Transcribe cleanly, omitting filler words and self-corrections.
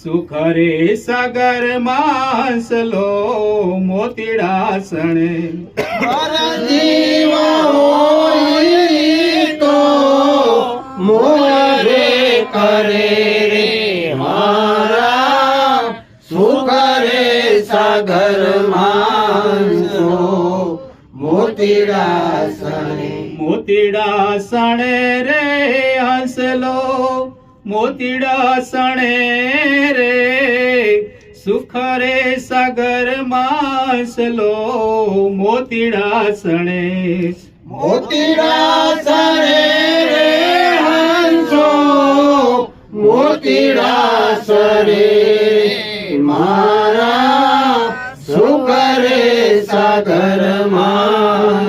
સુખ રે સાગર માસલો મોતીડા સણે જીવ હોય તો મોરે કરે રે મારા સુખ રે સાગર માનસો મોતીડા સણે રે હંસલો મોતીડા સણે રે સુખ રે સાગર માસલો મોતીડા સણે મોતીડા સણે રે હંસો મોતીડા સરે મારા સુખ રે સાગર માં